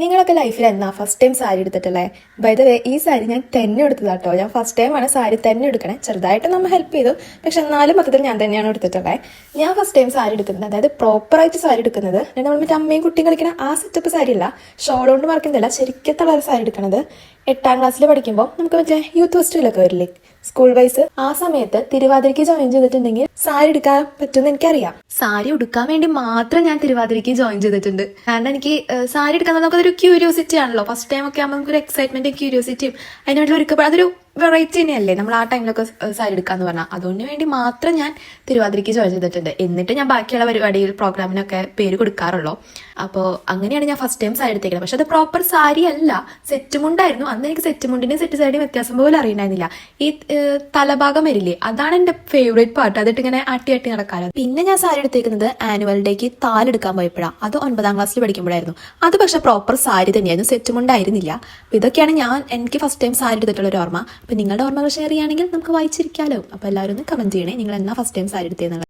നിങ്ങളൊക്കെ ലൈഫിൽ എന്നാ ഫസ്റ്റ് ടൈം സാരി എടുത്തിട്ടല്ലേ? ബൈ ദ വേ, ഈ സാരി ഞാൻ തന്നെ എടുത്തതാട്ടോ. ഞാൻ ഫസ്റ്റ് ടൈമാണ് സാരി തന്നെ എടുക്കണേ. ചെറുതായിട്ട് നമ്മൾ ഹെൽപ്പ് ചെയ്തു, പക്ഷെ എന്നാലും മൊത്തത്തിൽ ഞാൻ തന്നെയാണ് എടുത്തിട്ടുള്ളത്. ഞാൻ ഫസ്റ്റ് ടൈം സാരി എടുക്കുന്നത്, അതായത് പ്രോപ്പറായിട്ട് സാരി എടുക്കുന്നത്, നമ്മൾ മറ്റേ അമ്മയും കുട്ടിയും കളിക്കണ ആ സെറ്റപ്പ് സാരി അല്ല, ഷോൾ കൊണ്ട് മറക്കുന്നില്ല, ശരിക്കത്തുള്ള ഒരു സാരി എടുക്കണത് 8ാം ക്ലാസ്സിൽ പഠിക്കുമ്പോൾ നമുക്ക് മറ്റേ യൂത്ത് ഫെസ്റ്റിവലൊക്കെ വരില്ലേ, സ്കൂൾ വൈസ്, ആ സമയത്ത് തിരുവാതിരയ്ക്ക് ജോയിൻ ചെയ്തിട്ടുണ്ടെങ്കിൽ സാരി എടുക്കാൻ പറ്റുമെന്ന് എനിക്കറിയാം. സാരി ഉടുക്കാൻ വേണ്ടി മാത്രം ഞാൻ തിരുവാതിരയ്ക്ക് ജോയിൻ ചെയ്തിട്ടുണ്ട്. കാരണം എനിക്ക് സാരി എടുക്കാൻ നമുക്കതൊരു ക്യൂരിയോസിറ്റി ആണല്ലോ. ഫസ്റ്റ് ടൈം ഒക്കെ ആകുമ്പോൾ നമുക്കൊരു എക്സൈറ്റ്മെന്റും ക്യൂരിയോസിറ്റിയും അതിനായിട്ടുള്ള ഒരുക്കപ്പോൾ അതൊരു വെറൈറ്റി തന്നെയല്ലേ നമ്മൾ ആ ടൈമിലൊക്കെ സാരി എടുക്കാന്ന് പറഞ്ഞാൽ. അതുകൊണ്ട് വേണ്ടി മാത്രം ഞാൻ തിരുവാതിരയ്ക്ക് ജോയിൻ ചെയ്തിട്ടുണ്ട്. എന്നിട്ട് ഞാൻ ബാക്കിയുള്ള പരിപാടിയിൽ പ്രോഗ്രാമിനൊക്കെ പേര് കൊടുക്കാറുള്ളൂ. അപ്പോൾ അങ്ങനെയാണ് ഞാൻ ഫസ്റ്റ് ടൈം സാരി എടുത്തേക്കുന്നത്. പക്ഷെ അത് പ്രോപ്പർ സാരി അല്ല, സെറ്റ് മുണ്ടായിരുന്നു. അന്ന് എനിക്ക് സെറ്റ് മുണ്ടിനും സെറ്റ് സാരിയും വ്യത്യാസം പോലും അറിയണ്ടായിരുന്നില്ല. ഈ തലഭാഗം വരില്ലേ, അതാണ് എൻ്റെ ഫേവറേറ്റ് പാർട്ട്. അതിട്ട് ഇങ്ങനെ ആട്ടി ആട്ടി നടക്കാറ്. പിന്നെ ഞാൻ സാരി എടുത്തേക്കുന്നത് ആനുവൽ ഡേക്ക് താലെടുക്കാൻ പോയപ്പോഴാണ്. അത് 9ാം ക്ലാസ്സിൽ പഠിക്കുമ്പോഴായിരുന്നു. അത് പക്ഷെ പ്രോപ്പർ സാരി തന്നെയായിരുന്നു, സെറ്റ് മുണ്ടായിരുന്നില്ല. അപ്പോൾ ഇതൊക്കെയാണ് എനിക്ക് ഫസ്റ്റ് ടൈം സാരി എടുത്തിട്ടുള്ള ഒരു ഓർമ്മ. അപ്പോൾ നിങ്ങളുടെ ഓർമ്മകൾ ഷെയർ ചെയ്യുകയാണെങ്കിൽ നമുക്ക് വായിച്ചിരിക്കാമല്ലോ. അപ്പോൾ എല്ലാവരും ഒന്ന് കമന്റ് ചെയ്യണേ, നിങ്ങൾ എന്നാ ഫസ്റ്റ് ടൈം സാരി എടുത്തതെന്നുള്ളത്.